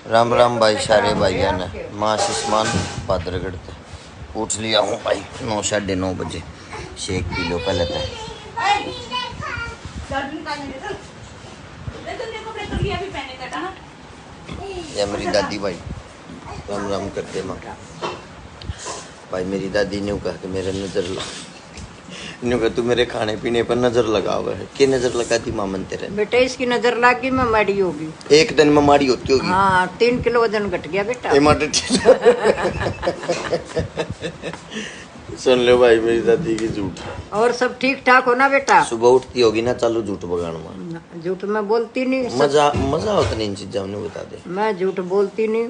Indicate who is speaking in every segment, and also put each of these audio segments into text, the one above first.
Speaker 1: राम राम भाई सारे भाइया ने माँ सिस्मान पादरगढ़ से उठ लिया हूँ भाई 9 साढ़े 9 बजे। शेक पी लो पहले तो। ये मेरी दादी भाई राम राम करते माँ भाई। मेरी दादी ने कहा कि मेरा नजर न्यू कहा तू मेरे खाने पीने पर नजर लगा हुआ है। क्या नजर लगा दी मामन तेरे?
Speaker 2: बेटा इसकी नजर लगी मैं माड़ी होगी।
Speaker 1: एक दिन में माड़ी होती होगी।
Speaker 2: हाँ 3 किलो वजन घट गया बेटा।
Speaker 1: सुन लो भाई मेरी दादी की झूठ।
Speaker 2: और सब ठीक ठाक हो ना बेटा?
Speaker 1: सुबह उठती होगी ना चालू झूठ बगान में।
Speaker 2: झूठ मैं बोलती नहीं।
Speaker 1: मजा होता नहीं इन चीजों में बता दे।
Speaker 2: मैं झूठ बोलती नहीं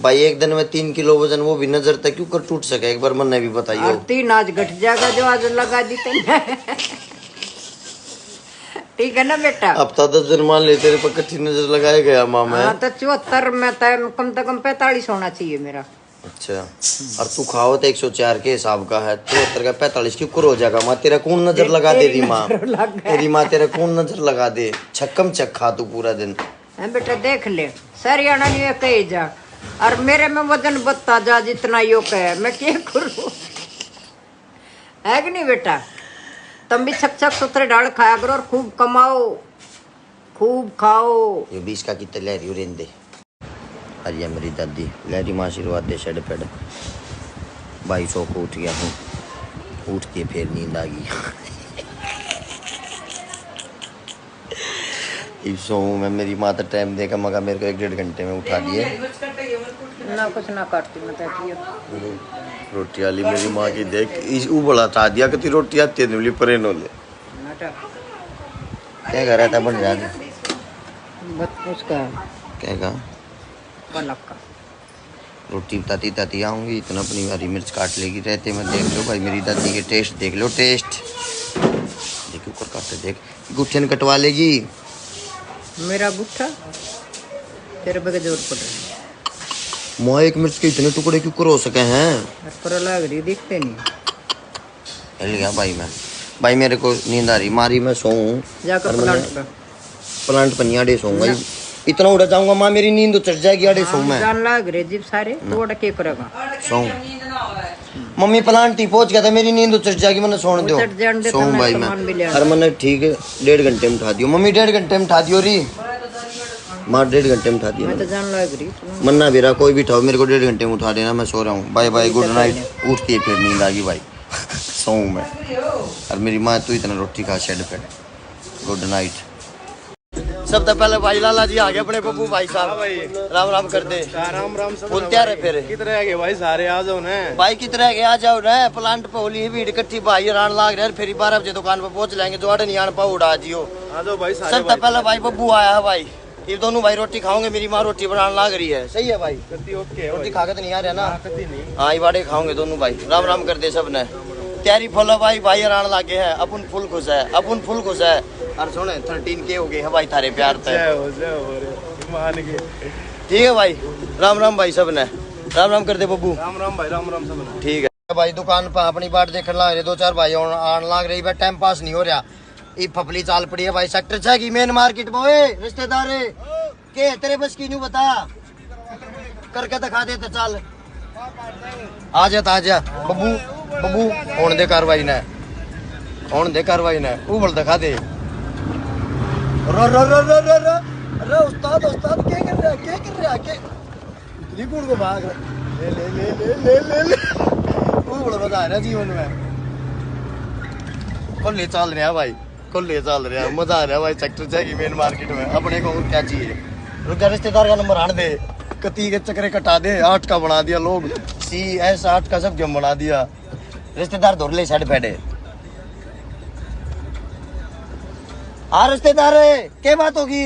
Speaker 1: भाई। एक दिन में 3 किलो वजन वो भी नजर तक क्यों कर टूट सके एक बार मन ने भी बताइए।
Speaker 2: और 3 आज घट जाएगा जो आज लगा दी ठीक है ना बेटा?
Speaker 1: हफ्ता 10 दिन मान ले तेरे पर कट्ठी नजर लगाया गया मामा।
Speaker 2: हाँ तो 74 में कम से कम 45 होना चाहिए मेरा।
Speaker 1: अच्छा और तू खाओ तो 104 के हिसाब का है। 73 का 45 क्यों कर हो जाएगा माँ? तेरा कौन नजर लगा दे रही माँ? तेरी माँ तेरा कौन नजर लगा दे? छक्कम छक खा तू पूरा दिन
Speaker 2: है बेटा। देख ले सरियाणा नहीं कही जा और मेरे में वजन बत्ता जा जितना योग है मैं क्या करूं? है कि नहीं बेटा? तुम भी छक छक सुथरे ढाल खाया करो और खूब कमाओ खूब खाओ।
Speaker 1: ये 20 का कितने लहरी हो रेंदे। अरे मेरी दादी लहरी माँ आशीर्वाद दे शेड पेड भाई। 100 को उठ गया हूँ। उठ के फिर नींद आ गई। इस सो मैं मेरी माँ तो टाइम देगा मगा मेरे को 1-1.5 घंटे में उठा दिए
Speaker 2: ना कुछ ना काटती मैं
Speaker 1: रोटी वाली मेरी माँ की देख इस उबला चा दिया कि रोटी आती है परे नो ले क्या कर रहा था बन रहा
Speaker 2: उसका
Speaker 1: क्या कहा
Speaker 2: पलक का
Speaker 1: रोटी ताती ताती आऊंगी इतना अपनी हरी मिर्च काट लेगी रहते मैं देख लो भाई मेरी दादी के टेस्ट देख लो टेस्ट देख ऊपर काटते देख गुठियन कटवा लेगी
Speaker 2: मेरा गुट्ठा तेरे पे जोर पड़ रहा
Speaker 1: मोह एक मिर्च के इतने टुकड़े क्यों कर हो सके हैं?
Speaker 2: पर लग रही दिखते नहीं।
Speaker 1: हिल गया भाई मेरे को नींद आ रही मारी मैं सोऊं
Speaker 2: जाकर
Speaker 1: प्लांट पर नहीं आड़े सोऊंगा। इतना उड़ा जाऊंगा माँ मेरी नींद उतर जाएगी आड़े सोऊं मैं।
Speaker 2: जान लग रहे जीव सारे तो उड़ के करेगा
Speaker 1: सोऊं। मम्मी प्लांट ही पहुंच गया था मेरी नींद उतर जाएगी मैंने सोने दो सोऊं भाई मैं। अरे मैंने ठीक है 1.5 घंटे में उठा दियो मम्मी 1.5 घंटे में उठा दियो री माँ 1.5 घंटे में उठा दिया।
Speaker 2: मैं तो जान लग रही
Speaker 1: मन्ना बेरा कोई भी उठाओ मेरे को 1.5 घंटे में उठा देना मैं सो रहा हूँ। Bye bye good night. उठ के फिर नींद आ गई भाई। सोऊं मैं और मेरी माँ तू इतना रोटी खा शेड पे। Good night. सबसे पहले भाई लाला जी आ गए अपने बब्बू भाई साहब राम राम कर दे।
Speaker 3: राम राम
Speaker 1: फुल तैयार है फिर
Speaker 3: कितने है भाई सारे आ जाओ ना
Speaker 1: भाई कितने है आ जाओ ना। प्लांट पे होली भीड़ इकट्ठी भाई रान लाग रहे फिर 12 बजे दुकान पे पहुंच जाएंगे जो आड़े नहीं आने पाओ उड़ा जियो।
Speaker 3: आ जाओ भाई सारे।
Speaker 1: सबसे पहले भाई बब्बू आया है भाई। ये दोनों भाई रोटी खाओगे मेरी माँ रोटी बनाने लाग रही है। सही है भाई
Speaker 3: ओके
Speaker 1: रोटी खा के तो नहीं आ रहा ना?
Speaker 3: नहीं
Speaker 1: हाँ इवाड़े खाओगे दोनों भाई। राम राम कर दे सब ने तैयारी फुल है भाई रान लागे है अपन फुल खुश है अपन फुल खुश है। और सुने 13 के हो गए है भाई थारे प्यार पे ठीक है भाई। राम राम भाई सब ने राम राम कर दे बब्बू।
Speaker 3: राम राम भाई राम राम सब
Speaker 1: ठीक है भाई। दुकान पर अपनी बाट देखने लग रहे 2-4 भाई आन लाग रही भाई। टाइम पास नहीं हो रहा ये फपली चाल पड़ी है भाई। सेक्टर 6 की मेन मार्केट में रिश्तेदार के तेरे बस की नहीं बता करके दिखा दे तो चल आ जा बब्बू होने दे कार्रवाई ने ऊबल दिखा दे। अरे उस्ताद क्या कर रहा इतनी कूड़ को भाग ले ऊबल बता रहा जीवन में खुले चल रहा भाई मजा आ रहा भाई। सेक्टर 6 की मेन मार्केट में अपने को क्या चाहिए? रुक रिश्तेदार का नंबर आन दे कती के चक्रे कटा दे 8 का बना दिया लोग CS 8 का सब गेम बना दिया। रिश्तेदार धोर ले साइड पैडे आ रिश्तेदार क्या बात होगी?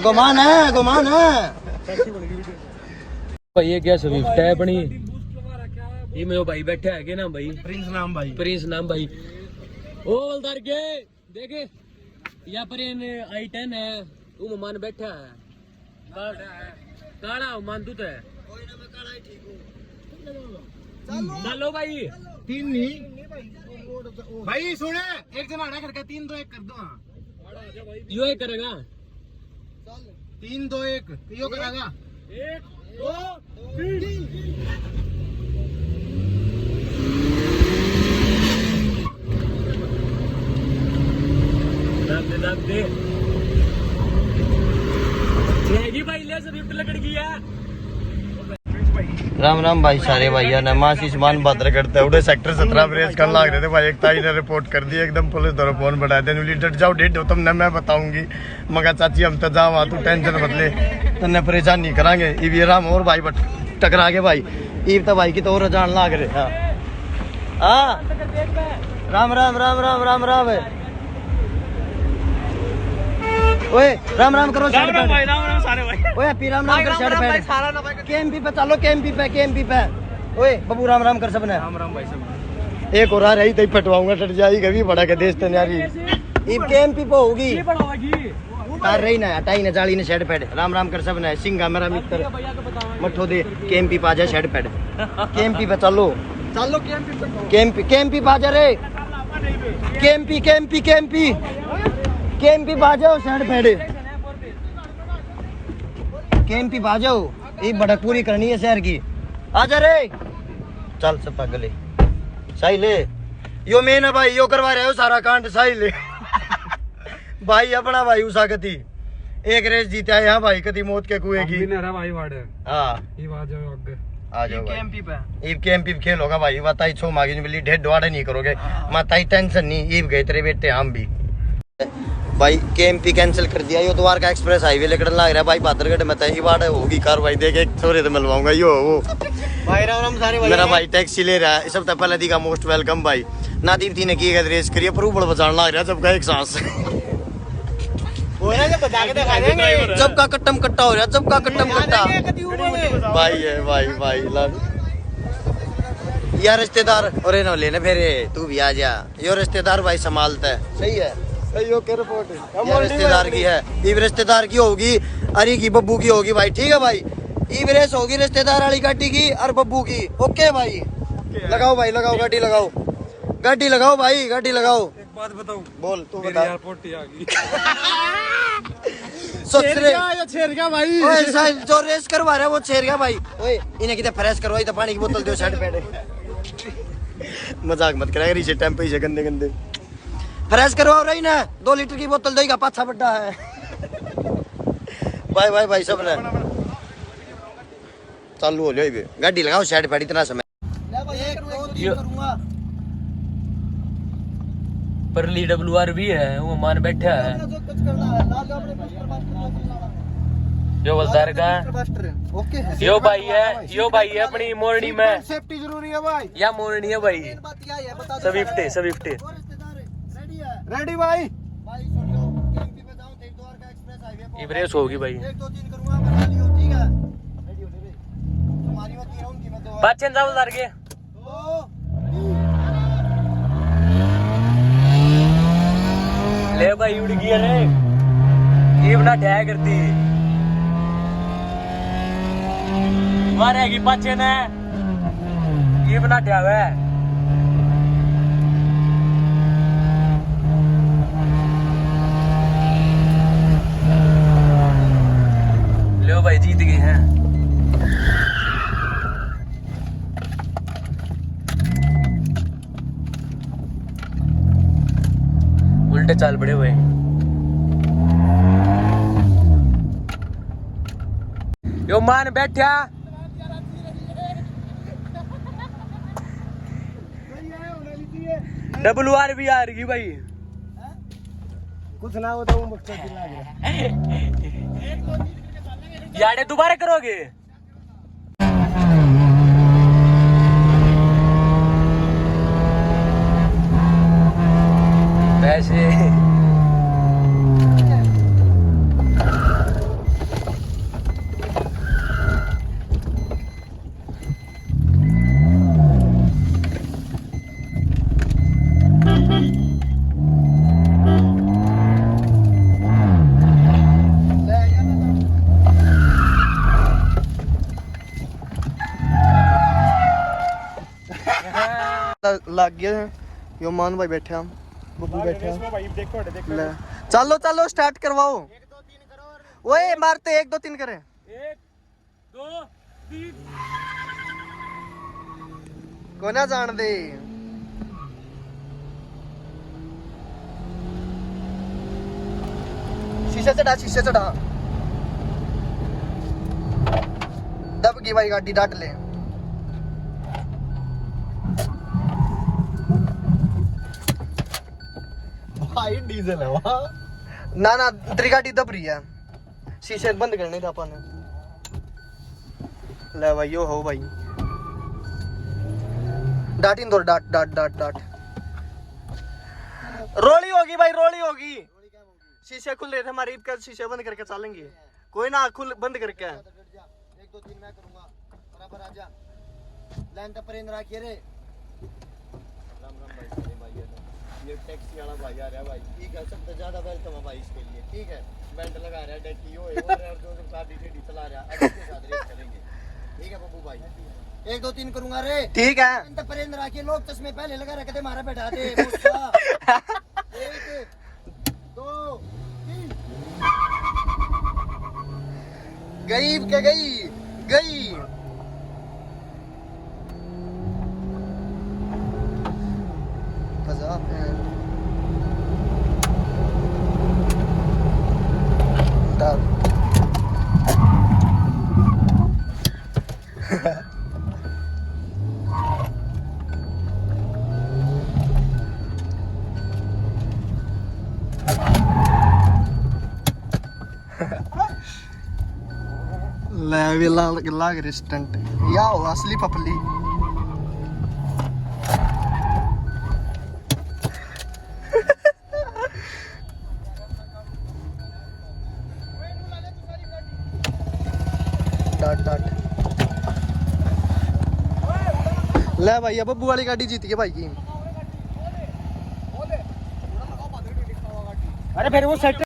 Speaker 1: गुमान है
Speaker 4: भाई ये क्या स्विफ्ट है अपनी ये मेरे भाई बैठे है ना भाई प्रिंस नाम भाई ओ बलदार के देखे यहाँ पर i10 है तू मान बैठा है काला मान तू तो है चलो भाई
Speaker 3: 3 नहीं भाई सुने एक जना आड़ा करके 3 तो 1 कर दो।
Speaker 4: यो एक करेगा
Speaker 3: 3 2 1 यो करागा 1 2 3
Speaker 4: दब दे रहेगी भाई ले स्विफ्ट लकड़ गई है।
Speaker 1: राम राम भाई सारे भैया ने मासी सामान बादर करते उड़े सेक्टर 17 ब्रेज कर लाग रहे थे भाई। एक ताई ने रिपोर्ट कर दी एकदम पुलिस द्वारा फोन बढ़ा दे डट जाओ डेट हो तुमने मैं बताऊंगी। मगर चाची हम तो जाओ तू टेंशन मत ले तन्ने परेशान नहीं करांगे। ये राम और भाई बट टकरा के भाई ईब तो भाई की तो और जान लाग रहे। हाँ राम राम राम राम राम राम ओए राम राम करो
Speaker 4: राम राम भाई, राम राम सारे भाई।
Speaker 1: ओए पी राम राम कर शर्ट पहन
Speaker 4: सारा ना भाई
Speaker 1: केएमपी पे चलो केएमपी पे ओए बबू राम राम कर सबने
Speaker 3: राम राम भाई सब
Speaker 1: एक और आ रही तो फटवाऊंगा टट जाएगी कभी बड़ा के देश तैयारी ईब केएमपी पे होगी तार रही ना हटाई ना जाली ने शर्ट पहन राम राम कर सबने सिंगा मेरा मित्र मठो दे केएमपी पे आ जा शर्ट पहन केएमपी पे चलो केएमपी पे आ जा रे केएमपी पे जाओ शर्ट पहने केएमपी पे जाओ ये बड़क पूरी करनी है शहर की आजा रे चल सब पगले सही ले यो मैं ना भाई यो करवा रहे हो सारा कांड सही ले भाई अपना भाई उषा कती एक रेस जीता है यहाँ भाई कती मौत के कुएं की
Speaker 3: भाई वाड़े
Speaker 1: हाँ आ जाओ केएमपी पे खेल होगा भाई बताई छो मांगी नहीं मिली ढेर डवाड़े नहीं करोगे माताई टेंशन नहीं ईब गए तेरे बेटे हम भी भाई केएमपी कैंसिल कर दिया। यो द्वारका एक्सप्रेस हाईवे लेकर लग रहा है भाई बादरगढ़ में तय बाढ़ होगी कार्रवाई देखे थोड़े तो मिलवाऊंगा यो वो
Speaker 3: भाई राम राम सारे
Speaker 1: मेरा भाई टैक्सी ले रहा है इस हफ्ते पहले दी का मोस्ट वेलकम भाई नादीप थी ने की रेस करिए प्रूवल बचाने लग रहा है जब का एक सांस जब का कट्टम कट्टा हो रहा है जब का कट्टम कट्टा भाई है भाई यार रिश्तेदार और ना लेने फिर तू भी आ जा यो रिश्तेदार भाई संभालता है सही है यार रिश्तेदार की है ईब रिश्तेदार की होगी अरी की बब्बू की होगी भाई ठीक है भाई ईब रेस होगी रिश्तेदार वाली गाड़ी की और बब्बू की ओके भाई लगाओ भाई लगाओ गाड़ी लगाओ भाई गाड़ी लगाओ
Speaker 3: एक बात बताऊं
Speaker 1: बोल तू बता
Speaker 3: यार पोटी आ गई
Speaker 1: सोच रहे
Speaker 3: छेर गया भाई
Speaker 1: ओए साहब जो रेस करवा रहा है वो छेर गया भाई ओए इन्हें कितने फ्रेश करवाई तो पानी की बोतल दो शर्ट पहने मजाक मत कराएगा रीचे टाइम पे गंदे फ्रेश करवाओ रही ना 2 लीटर की बोतल देगा पाछा बड्डा है भाई सब ने चालू हो लियो गाड़ी लगाओ शर्ट पहनी इतना समय
Speaker 4: परली WR भी है वो मान बैठा है जो बलदार का यो भाई है अपनी मोरनी में
Speaker 3: सेफ्टी जरूरी है भाई
Speaker 4: या मोरनी है भाई स्विफ्ट
Speaker 3: रेडी भाई
Speaker 1: केएमपी पे जाऊं देख द्वारका एक्सप्रेस हाईवे पे
Speaker 4: रेस होगी भाई
Speaker 1: 1 2 3 करूंगा बना लियो ठीक है रेडी हो रे तुम्हारी होती है उनकी मैं तो
Speaker 4: बच्चन जा बलदार के ले भाई उड़ गई रे ये बना ढाया करती मारेगी पाचे ने ये बना ढावा है लो भाई जीत गए हैं उल्टे चाल पड़े हुए यो मान बैठा WR भी आ रही भाई
Speaker 3: कुछ ना हो तो मकसद दिला गया
Speaker 4: यारे दोबारा करोगे वैसे
Speaker 1: लग गया यो मान भाई बैठे हम बब्बू बैठे ले चलो स्टार्ट करवाओ
Speaker 3: ओए मारते 1 2 3 करे
Speaker 4: 1 2 3
Speaker 3: को ना जान दे शीशे चढ़ा दब गई भाई गाड़ी डाट ले भाई डीजल है वहाँ ना ना तेरी गाड़ी दब रही है शीशे बंद करने था अपन ले भाई यो हो भाई डाट इन दो डाट डाट डाट डाट रोली होगी भाई रोली होगी शीशे खुल रहे थे हमारे ईद का शीशे बंद करके चलेंगे कोई ना खुल बंद करके
Speaker 1: 1 2 3 मैं करूंगा बराबर आजा लाइन तक परेंद्र रखिए रे राम राम भाई सारे भाई ये टैक्सी वाला भाई आ रहा है भाई ठीक है सबसे ज्यादा वेलकम है भाई इसके लिए ठीक है बेल्ट लगा रहा है डेटी हो और जो गाड़ी टेडी चला रहा है अभी के साथ रेस करेंगे ठीक है बब्बू भाई 1 2 3 करूंगा रे
Speaker 3: ठीक है
Speaker 1: लाइन तक परेंद्र रखिए लोग चश्मे पहले लगा रखे थे मारा बैठा दे मुस्सा 1 2 3
Speaker 3: गई के गई फजा डाल ले लाग रेस्टोरेंट या हो असली पपली डाट डाट ले भाई अब बब्बू वाली गाड़ी जीत गई भाई की
Speaker 4: अरे फिर वो सेट